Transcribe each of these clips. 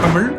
தமிழ்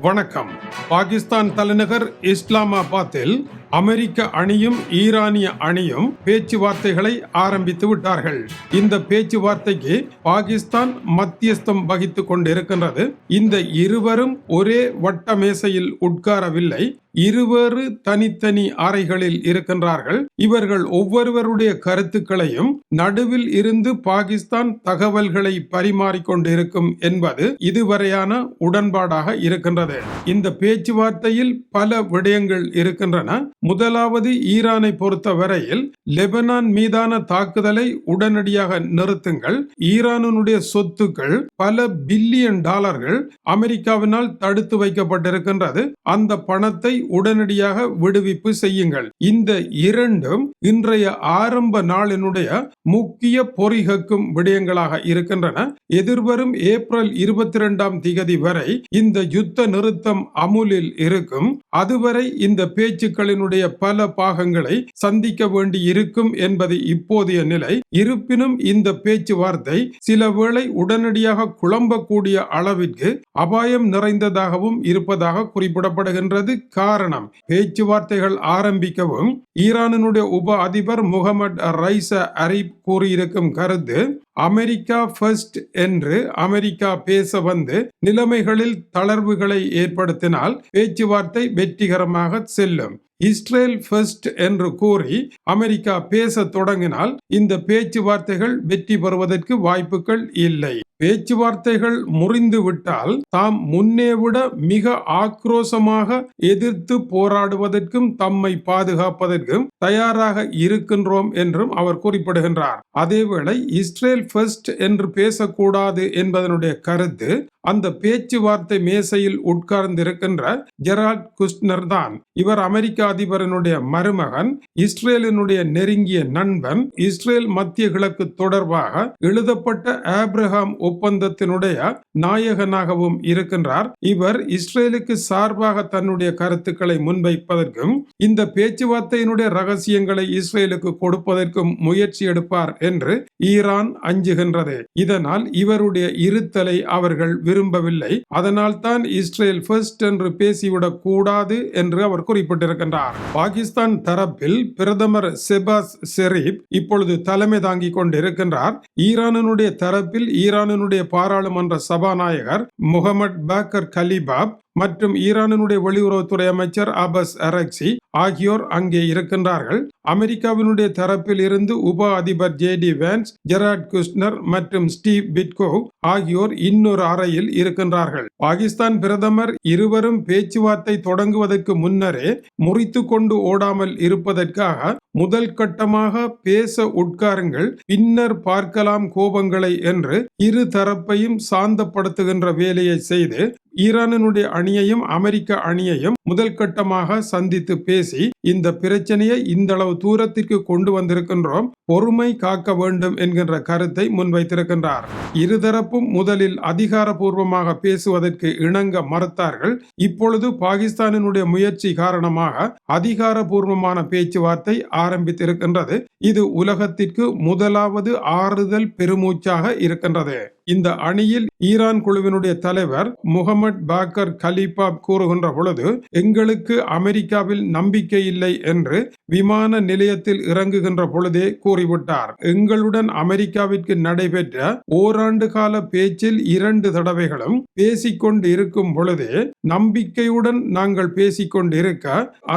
வணக்கம். பாகிஸ்தான் தலைநகர் இஸ்லாமாபாத்தில் அமெரிக்க அணியும் ஈரானிய அணியும் பேச்சுவார்த்தைகளை ஆரம்பித்து விட்டார்கள். இந்த பேச்சுவார்த்தைக்கு பாகிஸ்தான் மத்தியஸ்தம் வகித்துக் கொண்டிருக்கின்றது. இந்த இருவரும் ஒரே வட்ட மேசையில் உட்காரவில்லை, இருவேறு தனித்தனி அறைகளில் இருக்கின்றார்கள். இவர்கள் ஒவ்வொருவருடைய கருத்துக்களையும் நடுவில் இருந்து பாகிஸ்தான் தகவல்களை பரிமாறிக்கொண்டிருக்கும் என்பது இதுவரையான உடன்பாடாக இருக்கின்றது. இந்த பேச்சுவார்த்தையில் பல விடயங்கள் இருக்கின்றன. முதலாவது, ஈரானை பொறுத்தவரையில் லெபனான் மீதான தாக்குதலை உடனடியாக நிறுத்துங்கள். ஈரானுடைய சொத்துக்கள் பல பில்லியன் டாலர்கள் அமெரிக்காவினால் தடுத்து வைக்கப்பட்டிருக்கின்றது. அந்த பணத்தை உடனடியாக விடுவிப்பு செய்யுங்கள். இந்த இரண்டும் இன்றைய ஆரம்ப நாளினுடைய முக்கிய பொறிகக்கும் விடயங்களாக இருக்கின்றன. எதிர்வரும் ஏப்ரல் 22 வரை இந்த யுத்த நிறுத்தம் அமுலில் இருக்கும். அதுவரை இந்த பேச்சுக்களினுடைய பல பாகங்களை சந்திக்க வேண்டி இருக்கும் என்பது இப்போதைய நிலை. இருப்பினும் இந்த பேச்சுவார்த்தை சில வேளை உடனடியாக குழம்பக்கூடிய அளவிற்கு அபாயம் நிறைந்ததாகவும் இருப்பதாக குறிப்பிடப்படுகின்றது. காரணம், பேச்சுவார்த்தைகள் ஆரம்பிக்கவும் ஈரானினுடைய உப அதிபர் முகமது ரைஸ அரீப் கூறியிருக்கும் கருத்து, அமெரிக்கா ஃபர்ஸ்ட் என்று அமெரிக்கா பேச வந்து நிலைமைகளில் தளர்வுகளை ஏற்படுத்தினால் பேச்சுவார்த்தை வெற்றிகரமாக செல்லும். இஸ்ரேல் ஃபர்ஸ்ட் என்று கூறி அமெரிக்கா பேச தொடங்கினால் இந்த பேச்சுவார்த்தைகள் வெற்றி பெறுவதற்கு வாய்ப்புகள் இல்லை. பேச்சுவார்த்தைகள் முறிந்து விட்டால் தாம் முன்னே விட மிக ஆக்ரோஷமாக எதிர்த்து போராடுவதற்கும் தம்மை பாதுகாப்பதற்கும் தயாராக இருக்கின்றோம் என்றும் அவர் குறிப்பிடுகின்றார். அதேவேளை இஸ்ரேல் ஃபர்ஸ்ட் என்று பேசக்கூடாது என்பதனுடைய கருத்து அந்த பேச்சுவார்த்தை மேசையில் உட்கார்ந்திருக்கின்ற ஜெரால்ட் குஷ்னர் தான். இவர் அமெரிக்க அதிபரனுடைய மருமகன், இஸ்ரேலினுடைய நெருங்கிய நண்பன், இஸ்ரேல் மத்திய கிழக்கு தொடர்பாக எழுதப்பட்ட ஆப்ரஹாம் ஒப்பந்தத்தினுடைய நாயகனாகவும் இருக்கின்றார். இவர் இஸ்ரேலுக்கு சார்பாக தன்னுடைய கருத்துக்களை முன்வைப்பதற்கும் இந்த பேச்சுவார்த்தையினுடைய ரகசியங்களை இஸ்ரேலுக்கு கொடுப்பதற்கும் முயற்சி எடுப்பார் என்று ஈரான் அஞ்சுகின்றது. இதனால் இவருடைய இருத்தலை அவர்கள் விரும்பவில்லை. அதனால் தான் இஸ்ரேல் ஃபர்ஸ்ட் என்று பேசிவிடக் கூடாது என்று அவர் குறிப்பிட்டிருக்கின்றார். பாகிஸ்தான் தரப்பில் பிரதமர் ஷெபாஸ் ஷெரீப் இப்பொழுது தலைமை தாங்கிக் கொண்டிருக்கின்றார். ஈரானுடைய தரப்பில் ஈரானுடைய பாராளுமன்ற சபாநாயகர் முகமது பாக்கர் கலிபாப் மற்றும் ஈரானுடைய வெளியுறவுத்துறை அமைச்சர் அபஸ் அரக்சி ஆகியோர் அங்கே இருக்கின்றார்கள். அமெரிக்காவினுடைய தரப்பில் இருந்து உப அதிபர் ஜேடி வேன்ஸ், ஜெரால்ட் குஷ்னர் மற்றும் ஸ்டீவ் பிட்கோவ் ஆகியோர் இன்னொரு அறையில் இருக்கின்றார்கள். பாகிஸ்தான் பிரதமர் இருவரும் பேச்சுவார்த்தை தொடங்குவதற்கு முன்னரே முறித்து கொண்டு ஓடாமல் இருப்பதற்காக முதல் கட்டமாக பேச உட்காருங்கள், பின்னர் பார்க்கலாம் கோபங்களை என்று இரு தரப்பையும் சாந்தப்படுத்துகின்ற வேலையை செய்து ஈரானுடைய அணியையும் அமெரிக்க அணியையும் முதல் கட்டமாக சந்தித்து பேசி இந்த பிரச்சனையை இந்த அளவு தூரத்திற்கு கொண்டு வந்திருக்கின்றோம், பொறுமை காக்க வேண்டும் என்கின்ற கருத்தை முன்வைத்திருக்கின்றார். இருதரப்பும் முதலில் அதிகாரபூர்வமாக பேசுவதற்கு இணங்க மறுத்தார்கள். இப்பொழுது பாகிஸ்தானினுடைய முயற்சி காரணமாக அதிகாரபூர்வமான பேச்சுவார்த்தை ஆரம்பித்திருக்கின்றது. இது உலகத்திற்கு முதலாவது ஆறுதல் பெருமூச்சாக இருக்கின்றது. இந்த அணியில் ஈரான் குழுவினுடைய தலைவர் முகமது பாக்கர் கலிபாப் கூறுகின்ற பொழுது, எங்களுக்கு அமெரிக்காவில் நம்பிக்கை இல்லை என்று விமான நிலையத்தில் இறங்குகின்ற பொழுதே கூறிவிட்டார். எங்களுடன் அமெரிக்காவிற்கு நடைபெற்ற ஓராண்டு கால பேச்சில் 2 தடவைகளும் பேசிக்கொண்டு இருக்கும் பொழுதே நம்பிக்கையுடன் நாங்கள் பேசிக்கொண்டிருக்க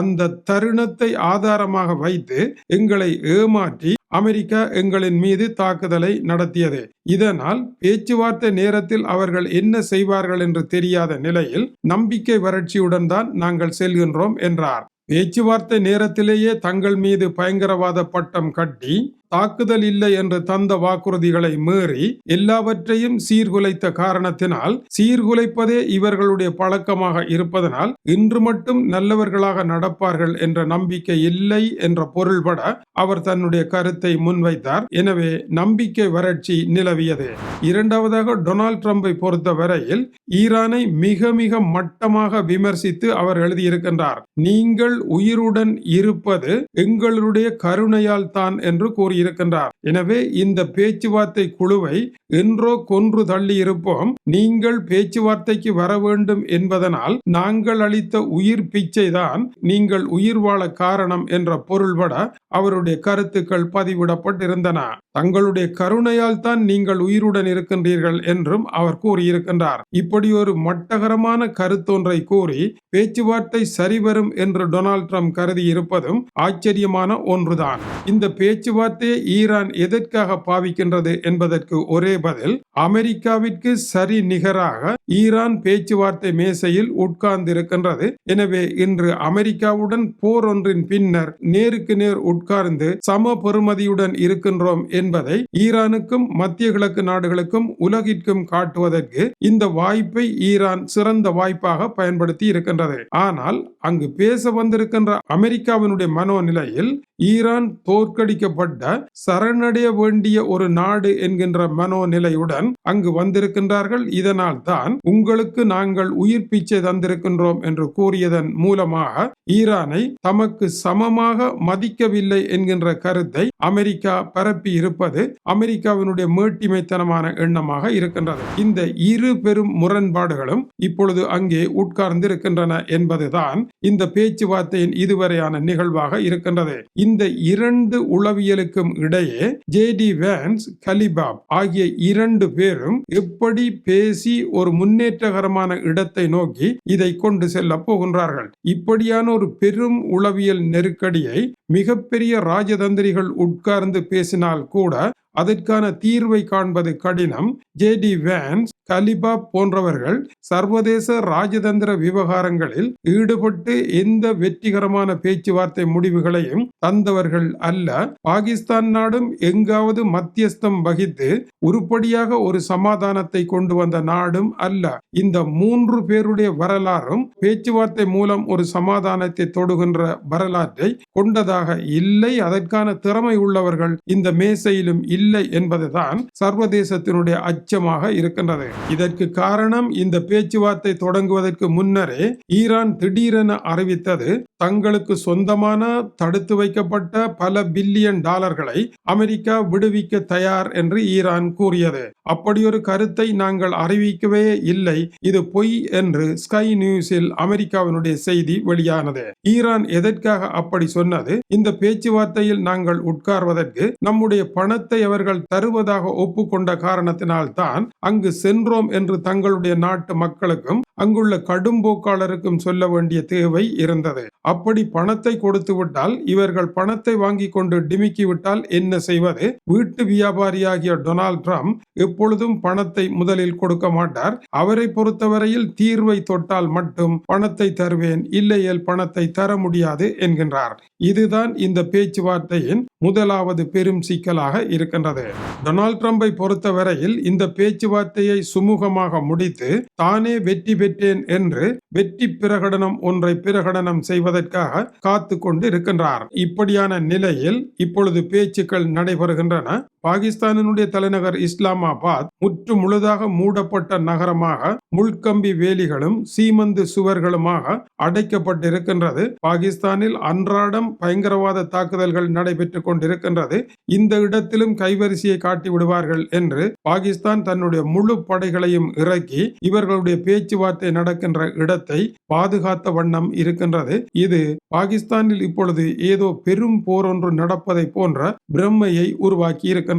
அந்த தருணத்தை ஆதாரமாக வைத்து எங்களை ஏமாற்றி அமெரிக்கா எங்களின் மீது தாக்குதலை நடத்தியது. இதனால் பேச்சுவார்த்தை நேரத்தில் அவர்கள் என்ன செய்வார்கள் என்று தெரியாத நிலையில் நம்பிக்கை வறட்சியுடன் தான் நாங்கள் செல்கின்றோம் என்றார். பேச்சுவார்த்தை நேரத்திலேயே தங்கள் மீது பயங்கரவாத பட்டம் கட்டி தாக்குதல் இல்லை என்று தந்த வாக்குறுதிகளை மீறி எல்லாவற்றையும் சீர்குலைத்த காரணத்தினால், சீர்குலைப்பதே இவர்களுடைய பழக்கமாக இருப்பதனால் இன்று மட்டும் நல்லவர்களாக நடப்பார்கள் என்ற நம்பிக்கை இல்லை என்ற பொருள்பட அவர் தன்னுடைய கருத்தை முன்வைத்தார். எனவே நம்பிக்கை வறட்சி நிலவியது. இரண்டாவதாக, டொனால்ட் ட்ரம்பை பொறுத்தவரையில் ஈரானை மிக மிக மட்டமாக விமர்சித்து அவர் எழுதியிருக்கின்றார். நீங்கள் உயிருடன் இருப்பது எங்களுடைய கருணையால் தான் என்று கூறியிருக்கின்றார். எனவே இந்த பேச்சுவார்த்தை குழுவை என்றோ கொன்று தள்ளி இருப்போம், நீங்கள் பேச்சுவார்த்தைக்கு வர வேண்டும் என்பதனால் நாங்கள் அளித்த உயிர் பிச்சை தான் நீங்கள் உயிர் வாழ காரணம் என்ற பொருள்பட அவருடைய கருத்துக்கள் பதிவிடப்பட்டிருந்தன. தங்களுடைய கருணையால் தான் நீங்கள் உயிருடன் இருக்கின்றீர்கள் என்றும் அவர் கூறியிருக்கின்றார். இப்படி ஒரு மட்டகரமான கருத்தொன்றை கூறி பேச்சுவார்த்தை சரிவரும் என்று டொனால்ட் ட்ரம்ப் கருதி இருப்பதும் ஆச்சரியமான ஒன்றுதான். இந்த பேச்சுவார்த்தையை ஈரான் எதற்காக பாவிக்கின்றது என்பதற்கு ஒரே பதில், அமெரிக்காவிற்கு சரி நிகராக ஈரான் பேச்சுவார்த்தை மேசையில் உட்கார்ந்திருக்கின்றது. எனவே இன்று அமெரிக்காவுடன் போர் ஒன்றின் பின்னர் நேருக்கு நேர் உட்கார்ந்து சம பெறுமதியுடன் இருக்கின்றோம் என்பதை ஈரானுக்கும் மத்திய கிழக்கு நாடுகளுக்கும் உலகிற்கும் காட்டுவதற்கு இந்த வாய்ப்பை ஈரான் சிறந்த வாய்ப்பாக பயன்படுத்தி இருக்கின்றது. ஆனால் அங்கு பேச வந்திருக்கின்ற அமெரிக்காவினுடைய மனோநிலையில் ஈரான் தோற்கடிக்கப்பட்ட சரணடைய வேண்டிய ஒரு நாடு என்கின்ற மனோநிலையுடன் அங்கு வந்திருக்கின்றார்கள். இதனால் தான் உங்களுக்கு நாங்கள் உயிர் பிச்சை தந்திருக்கின்றோம் என்று கூறியதன் மூலமாக ஈரானை தமக்கு சமமாக மதிக்கவில்லை என்கின்ற கருத்தை அமெரிக்கா பரப்பி இருப்பது அமெரிக்காவினுடைய மேட்டிமைத்தனமான எண்ணமாக இருக்கின்றது. இந்த இரு பெரும் முரண்பாடுகளும் இப்பொழுது அங்கே உட்கார்ந்து இருக்கின்றன என்பதுதான் இந்த பேச்சுவார்த்தையின் இதுவரையான நிகழ்வாக இருக்கின்றது. இந்த இரண்டு உளவியலுக்கும் இடையே ஜேடி வேன்ஸ், கலிபாப் ஆகிய இரண்டு பேரும் எப்படி பேசி ஒரு முன்னேற்றகரமான இடத்தை நோக்கி இதை கொண்டு செல்ல போகின்றார்கள். இப்படியான ஒரு பெரும் உளவியல் நெருக்கடியை மிகப்பெரிய ராஜதந்திரிகள் உட்கார்ந்து பேசினால் கூட அதற்கான தீர்வை காண்பது கடினம். ஜேடி வேன்ஸ், கலிபாப் போன்றவர்கள் சர்வதேச ராஜதந்திர விவகாரங்களில் ஈடுபட்டு எந்த வெற்றிகரமான பேச்சுவார்த்தை முடிவுகளையும் தந்தவர்கள் அல்ல. பாகிஸ்தான் நாடும் எங்காவது மத்தியஸ்தம் வகித்து உருப்படியாக ஒரு சமாதானத்தை கொண்டு வந்த நாடும் அல்ல. இந்த மூன்று பேருடைய வரலாறும் பேச்சுவார்த்தை மூலம் ஒரு சமாதானத்தை தொடுகின்ற வரலாற்றை கொண்டதாக இல்லை. அதற்கான திறமை உள்ளவர்கள் இந்த மேசையிலும் இல்லை என்பதுதான் சர்வதேசத்தினுடைய அச்சமாக இருக்கின்றது. இதற்கு காரணம், இந்த பேச்சுவார்த்தை தொடங்குவதற்கு முன்னரே ஈரான் திடீரென அறிவித்தது தங்களுக்கு சொந்தமான தடுத்து வைக்கப்பட்ட பல பில்லியன் டாலர்களை அமெரிக்கா விடுவிக்க தயார் என்று ஈரான் கூறியது. அப்படி ஒரு கருத்தை நாங்கள் அறிவிக்கவே இல்லை, இது பொய் என்று ஸ்கை நியூஸில் அமெரிக்காவினுடைய செய்தி வெளியானது. ஈரான் எதற்காக அப்படி சொன்னது? இந்த பேச்சுவார்த்தையில் நாங்கள் உட்கார்வதற்கு நம்முடைய பணத்தை அவர்கள் தருவதாக ஒப்புக்கொண்ட காரணத்தினால் தான் அங்கு சென்றோம் என்று தங்களுடைய நாட்டு மக்களுக்கும் அங்குள்ள கடும்போக்காளருக்கும் சொல்ல வேண்டிய தேவை இருந்தது. அப்படி பணத்தை கொடுத்து விட்டால், இவர்கள் பணத்தை வாங்கி கொண்டு டிமிக்கி விட்டால் என்ன செய்வது? வீட்டு வியாபாரியாகிய டொனால்ட் ட்ரம்ப் எப்பொழுதும் பணத்தை முதலில் கொடுக்க மாட்டார். அவரை பொறுத்தவரையில் தீர்வை தொட்டால் மட்டும் பணத்தை தருவேன், இல்லையேல் பணத்தை தர முடியாது என்கின்றார். இதுதான் இந்த பேச்சுவார்த்தையின் முதலாவது பெரும் சிக்கலாக இருக்கின்றது. டொனால்ட் ட்ரம்பை பொறுத்தவரையில் இந்த பேச்சுவார்த்தையை சுமூகமாக முடித்து தானே வெற்றி பெற்றேன் என்று வெற்றி பிரகடனம் ஒன்றை பிரகடனம் செய்வதற்காக காத்து கொண்டு இருக்கின்றார். இப்படியான நிலையில் இப்பொழுது பேச்சுக்கள் நடைபெறுகின்றன. பாகிஸ்தானினுடைய தலைநகர் இஸ்லாமாபாத் முற்று முழுதாக மூடப்பட்ட நகரமாக முள்கம்பி வேலிகளும் சீமந்து சுவர்களுமாக அடைக்கப்பட்டிருக்கின்றது. பாகிஸ்தானில் அன்றாடம் பயங்கரவாத தாக்குதல்கள் நடைபெற்றுக் கொண்டிருக்கின்றது. இந்த இடத்திலும் கைவரிசையை காட்டி விடுவார்கள் என்று பாகிஸ்தான் தன்னுடைய முழு படைகளையும் இறக்கி இவர்களுடைய பேச்சுவார்த்தை நடக்கின்ற இடத்தை பாதுகாத்த வண்ணம் இருக்கின்றது. இது பாகிஸ்தானில் இப்பொழுது ஏதோ பெரும் போர் ஒன்று நடப்பதை போன்ற பிரம்மையை உருவாக்கி இருக்கின்றது.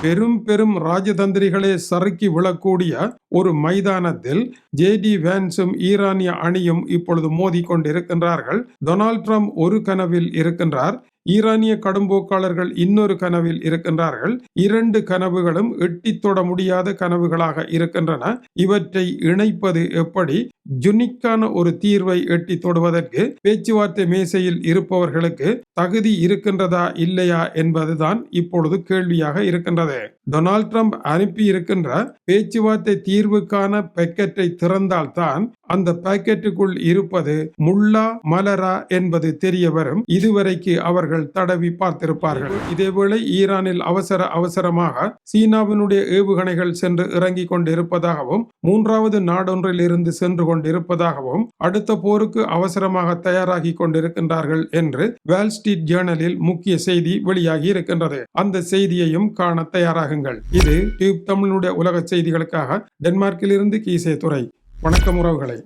பெரும் பெரும் ராஜதந்திரிகளே சறுக்கி விழக்கூடிய ஒரு மைதானத்தில் ஜேடி வேன்ஸும் ஈரானிய அணியும் இப்பொழுது மோதி கொண்டிருக்கின்றார்கள். டொனால்ட் ட்ரம்ப் ஒரு கனவில் இருக்கின்றார், ஈரானிய கடும்போக்காளர்கள் இன்னொரு கனவில் இருக்கின்றார்கள். இரண்டு கனவுகளும் எட்டி தொட முடியாத கனவுகளாக இருக்கின்றன. இவற்றை இணைப்பது எப்படி? யுனிக்கான ஒரு தீர்வை எட்டி தொடுவதற்கு பேச்சுவார்த்தை மேசையில் இருப்பவர்களுக்கு தகுதி இருக்கின்றதா இல்லையா என்பதுதான் இப்பொழுது கேள்வியாக இருக்கின்றது. டொனால்ட் ட்ரம்ப் அனுப்பி இருக்கின்ற பேச்சுவார்த்தை தீர்வுக்கான பேக்கெட்டை திறந்தால்தான் அந்த பாக்கெட்டுக்குள் இருப்பது முள்ளா மலரா என்பது தெரிய வரும். இதுவரைக்கு அவர்கள் தடவி பார்த்திருப்பார்கள். இதேவேளை ஈரானில் அவசரமாக சீனாவினுடைய ஏவுகணைகள் சென்று இறங்கி கொண்டிருப்பதாகவும், மூன்றாவது நாடொன்றில் இருந்து சென்று கொண்டிருப்பதாகவும், அடுத்த போருக்கு அவசரமாக தயாராகி கொண்டிருக்கின்றார்கள் என்று வால் ஸ்ட்ரீட் ஜேர்னலில் முக்கிய செய்தி வெளியாகி இருக்கின்றது. அந்த செய்தியையும் காண தயாராகுங்கள். இது டியூப் தமிழுடைய உலக செய்திகளுக்காக டென்மார்க்கில் இருந்து கீசே துரை. வணக்கம் உறவுகளை.